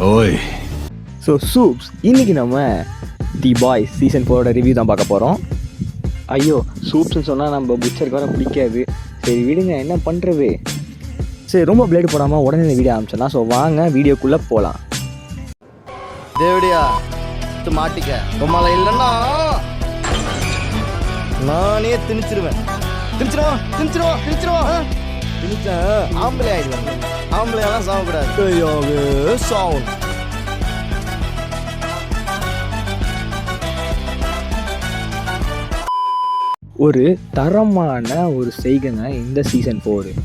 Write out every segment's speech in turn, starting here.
ஓய். So soups, இன்றைக்கி நம்ம தி பாய்ஸ் சீசன் 4 ரிவ்யூ தான் பார்க்க போகிறோம். ஐயோ, சூப்ஸ்ன்னு சொன்னால் நம்ம புச்சருக்கு வர பிடிக்காது. சரி விடுங்க, என்ன பண்ணுறது. சரி, ரொம்ப பிளேடு போடாமல் உடனே இந்த வீடியோ ஆரம்பிச்சோன்னா. ஸோ வாங்க வீடியோக்குள்ளே போகலாம். தேவடியா மாட்டிக்க உமால இல்லைன்னா நானே திணிச்சிருவேன். திணிச்சேன் ஆம்பளை ஆயிடுவேன். ஆம்பளையெல்லாம் சாகக்கூடாது. சாகும். ஒரு தரமான ஒரு செய்கைங்க இந்த சீசன் 4.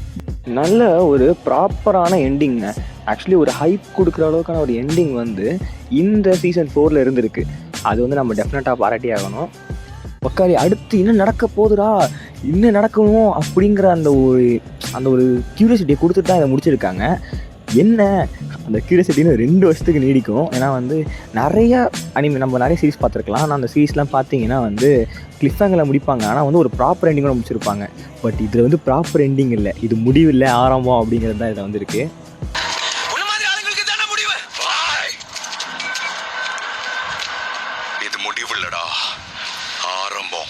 நல்ல ஒரு ப்ராப்பரான எண்டிங்க. ஆக்சுவலி ஒரு ஹைப் கொடுக்குற அளவுக்கான ஒரு எண்டிங் வந்து இந்த சீசன் 4 இருந்திருக்கு. அது வந்து நம்ம டெஃபினட்டாக பாராட்டி ஆகணும். உக்காரி அடுத்து இன்னும் நடக்க போகுதுடா, இன்னும் நடக்கணும் அப்படிங்கிற அந்த ஒரு க்யூரியாசிட்டியை கொடுத்துட்டு தான் இதை முடிச்சிருக்காங்க. என்ன அந்த க்யூரியாசிட்டின்னு 2 வருஷத்துக்கு நீடிக்கும். ஏன்னா வந்து நம்ம நிறைய சீரிஸ் பார்த்துருக்கலாம். ஆனால் அந்த சீரிஸ்லாம் பார்த்தீங்கன்னா வந்து கிளிஃப்ஹேங்கரில் முடிப்பாங்க. ஆனால் வந்து ஒரு ப்ராப்பர் எண்டிங்கோட முடிச்சிருப்பாங்க. பட் இதில் வந்து ப்ராப்பர் எண்டிங் இல்லை, இது முடிவில்லை, ஆரம்பம் அப்படிங்கிறது தான் இதில் வந்துருக்கு. இது முடிவில்லடா, ஆரம்பம்.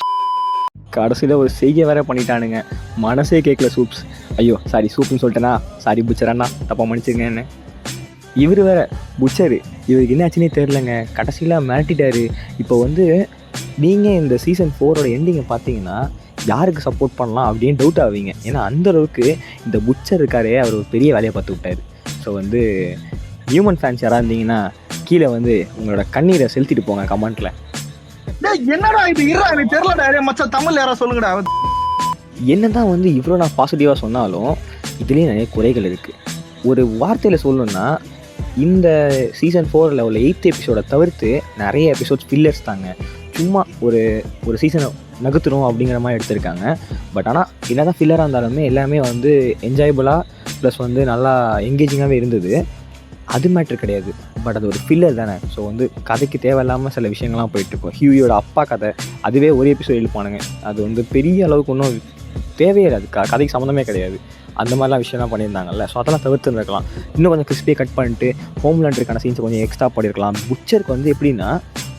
கடைசியில் ஒரு செய்கை வேற பண்ணிட்டானுங்க. மனசே கேட்கல சூப்ஸ். ஐயோ சாரி, சூப்னு சொல்லிட்டேனா, சாரி புச்சரண்ணா, தப்பாக மன்னிச்சுங்க. என்ன இவர் வேற புச்சரு, இவருக்கு என்ன ஆச்சுன்னே தெரிலங்க. கடைசியில் மிரட்டிட்டாரு. இப்போ வந்து நீங்கள் இந்த சீசன் 4 எண்டிங்கை பார்த்தீங்கன்னா யாருக்கு சப்போர்ட் பண்ணலாம் அப்படின்னு டவுட் ஆவீங்க. ஏன்னா அந்தளவுக்கு இந்த புச்சர் இருக்காரே, அவர் ஒரு பெரிய வேலையை பார்த்து விட்டார். ஸோ வந்து ஹியூமன் ஃபேன்ஸ் யாராக இருந்தீங்கன்னா கீழே வந்து உங்களோட கண்ணீரை செலுத்திட்டு போங்க கமெண்ட்டில். என்னடா இது எனக்கு தெரியலடா மச்சான், தமிழ் யாரா சொல்லுங்கடா. என்ன தான் வந்து இவ்வளோ நான் பாசிட்டிவாக சொன்னாலும் இதுலேயும் நிறைய குறைகள் இருக்குது. ஒரு வார்த்தையில் சொல்லணுன்னா, இந்த சீசன் 4 உள்ள 8th எபிசோடை தவிர்த்து நிறைய எபிசோட்ஸ் ஃபில்லர்ஸ் தாங்க. சும்மா ஒரு சீசனை நகர்த்துறோம் அப்படிங்கிற மாதிரி எடுத்திருக்காங்க. பட் ஆனால் என்ன தான் ஃபில்லராக இருந்தாலுமே எல்லாமே வந்து என்ஜாயபுளாக ப்ளஸ் வந்து நல்லா என்கேஜிங்காகவே இருந்தது. அது மேட்ரு கிடையாது, பட் அது ஒரு ஃபில்லர் தானே. ஸோ வந்து கதைக்கு தேவையில்லாமல் சில விஷயங்கள்லாம் போயிட்டுருக்கோம். ஹியூயோட அப்பா கதை அதுவே ஒரு எபிசோட் எழுப்பானுங்க. அது வந்து பெரிய அளவுக்கு ஒன்றும் தேவையே அது கதைக்கு சம்மந்தமே கிடையாது. அந்த மாதிரிலாம் விஷயம்லாம் பண்ணியிருந்தாங்கல்ல. ஸோ அதெல்லாம் தவிர்த்துருக்கலாம். இன்னும் கொஞ்சம் கிறிஸ்பியை கட் பண்ணிட்டு ஹோம்லேண்டருக்கான சீன்ஸை கொஞ்சம் எக்ஸ்ட்ரா பண்ணியிருக்கலாம். புச்சருக்கு வந்து எப்படின்னா,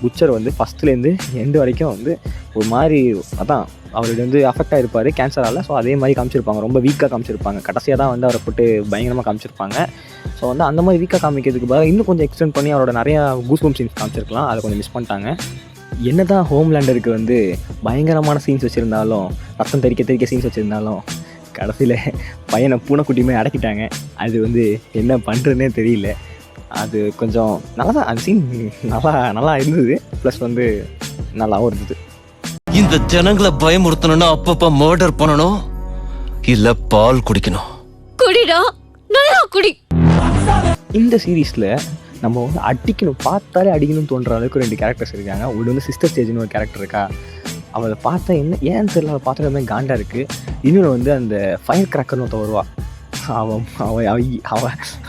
புச்சர் வந்து ஃபஸ்ட்லேருந்து எண்டு வரைக்கும் வந்து ஒரு மாதிரி அதான் அவருக்கு வந்து அஃபெக்ட் ஆகிருப்பார் கேன்சரால். ஸோ அதே மாதிரி காமிச்சிருப்பாங்க, ரொம்ப வீக்காக காமிச்சிருப்பாங்க. கடைசியாக தான் வந்து அவரை போட்டு பயங்கரமாக காமிச்சிருப்பாங்க. ஸோ வந்து அந்த மாதிரி வீக்காக காமிக்கிறதுக்கு பதிலாக இன்னும் கொஞ்சம் எக்ஸ்டெண்ட் பண்ணி அவரோட நிறையா கூஸ்பம்ப் சீன்ஸ் காமிச்சிருக்கலாம். அதை கொஞ்சம் மிஸ் பண்ணிட்டாங்க. என்ன தான் ஹோம்லேண்டருக்கு வந்து பயங்கரமான சீன்ஸ் வச்சுருந்தாலும், ரத்தம் தெறிக்க சீன்ஸ் வச்சுருந்தாலும், கடைசியில் பையனை பூனைக்குட்டியுமே அடக்கிட்டாங்க. அது வந்து என்ன பண்ணுறதுனே தெரியல. அது கொஞ்சம் நல்லா தான், அந்த சீன் நல்லா இருந்தது. ப்ளஸ் வந்து நல்லாவும் இருந்தது. இந்த ஜனங்களை பயமுறுத்தணும்னா அப்பப்ப மர்டர் பண்ணணும், இல்ல பால் குடிக்கணும். குடிடா, நல்லா குடி. இந்த சீரீஸில் நம்ம வந்து அடிக்கணும், பார்த்தாலே அடிக்கணும்னு தோன்ற அளவுக்கு 2 கேரக்டர்ஸ் இருக்காங்க. ஒரு வந்து சிஸ்டர் ஸ்டேஜ்னு ஒரு கேரக்டர் இருக்கா, அவளை பார்த்தா ஏன்னு தெரியல, அவளை பார்த்தா மாதிரி காண்டாக இருக்குது. இன்னொன்று வந்து அந்த ஃபயர் கிராக்கர்னு ஒருத்த வருவா.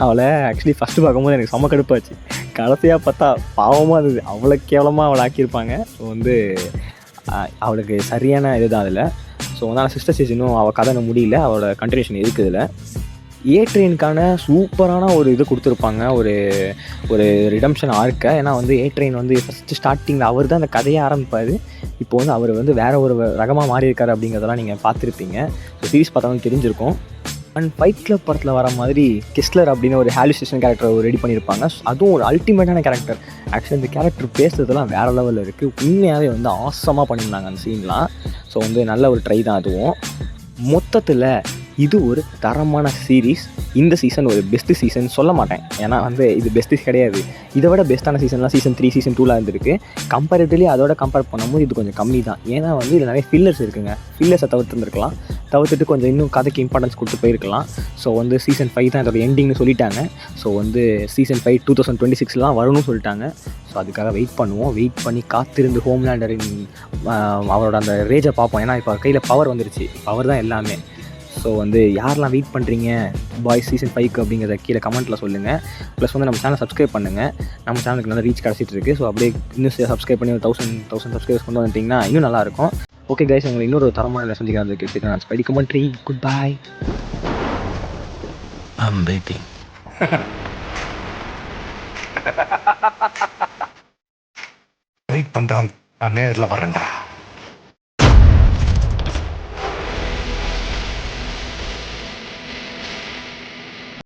அவளை ஆக்சுவலி ஃபஸ்ட்டு பார்க்கும்போது எனக்கு செம்ம கடுப்பாச்சு. கடைசியாக பார்த்தா பாவமாக இருந்தது. அவ்வளோ கேவலமாக அவளை ஆக்கியிருப்பாங்க. ஸோ வந்து அவளுக்கு சரியான இதுதான் அதில். ஸோ வந்து சிஸ்டர் ஸ்டேஜ் இன்னும் அவள் கதை முடியல, அவளோட கண்டினியூஷன் இருக்குது இதில். ஏ-ட்ரெயினுக்கான சூப்பரான ஒரு இது கொடுத்துருப்பாங்க, ஒரு ரிடம்ஷன் ஆர்க்கை. ஏன்னா வந்து ஏ-ட்ரெயின் வந்து ஃபஸ்ட்டு ஸ்டார்டிங்கில் அவர் தான் அந்த கதையை ஆரம்பிப்பார். இப்போ வந்து அவர் வந்து வேறு ஒரு ரகமாக மாறி இருக்கார் அப்படிங்கிறதெல்லாம் நீங்கள் பார்த்துருப்பீங்க. ஸோ சீரிஸ் பார்த்தவங்க தெரிஞ்சிருக்கும். அண்ட் ஃபைட் கிளப் படத்தில் வர மாதிரி கெஸ்லர் அப்படின்னு ஒரு ஹாலுசினேஷன் கேரக்டர் ரெடி பண்ணியிருப்பாங்க. அதுவும் ஒரு அல்டிமேட்டான கேரக்டர். ஆக்சுவலி இந்த கேரக்டர் பேசுறதுலாம் வேறு லெவலில் இருக்குது. உண்மையாகவே வந்து ஆசமாக பண்ணியிருந்தாங்க அந்த சீன்லாம். ஸோ வந்து நல்ல ஒரு ட்ரை தான் அதுவும். மொத்தத்தில் இது ஒரு தரமான சீரீஸ். இந்த சீசன் ஒரு பெஸ்ட்டு சீசன் சொல்ல மாட்டேன், ஏன்னா வந்து இது பெஸ்ட்டு கிடையாது. இதை விட பெஸ்ட்டான சீசன்லாம் சீசன் 3 சீசன் 2 இருந்திருக்கு. கம்பேரிட்டிவ்லி அதோட கம்பேர் பண்ணும்போது இது கொஞ்சம் கம்மி தான். ஏன்னா வந்து இதில் நிறைய ஃபில்லர்ஸ் இருக்குங்க. ஃபில்லர்ஸை தவிர்த்துட்டு கொஞ்சம் இன்னும் கதைக்கு இம்பார்ட்டன்ஸ் கொடுத்து போயிருக்கலாம். ஸோ வந்து சீசன் 5 தான் இதோட எண்டிங்னு சொல்லிட்டாங்க. ஸோ வந்து சீசன் 5 2026 தான் வரணும்னு சொல்லிட்டாங்க. ஸோ அதுக்காக வெயிட் பண்ணுவோம். வெயிட் பண்ணி காத்திருந்து ஹோம்லேண்டரின் அவரோட அந்த ரேஜை பார்ப்போம். ஏன்னா இப்போ கையில் பவர் வந்துருச்சு, பவர் தான் எல்லாமே. ஸோ வந்து யாரெல்லாம் வெயிட் பண்ணுறீங்க பாய்ஸ் சீசன் 5க்கு அப்படிங்கிறத கீழே கமெண்ட்டில் சொல்லுங்கள். ப்ளஸ் வந்து நம்ம சேனல் சப்ஸ்கிரைப் பண்ணுங்கள். நம்ம சேனலுக்கு நல்லா ரீச் கிடச்சிட்டு இருக்குது. ஸோ அப்படியே இன்னும் சப்ஸ்கிரைப் பண்ணி 1000 சப்ஸ்கிரைபர்ஸ் கொண்டு வந்துட்டிங்கன்னா இன்னும் நல்லாயிருக்கும். ஓகே கைஸ், உங்களை இன்னொரு தரமான சந்திக்கிறதுக்கு நான் Spidey commentary. Good bye. I'm waiting. Wait பண்றான், நான் நேரில் வரேன்டா.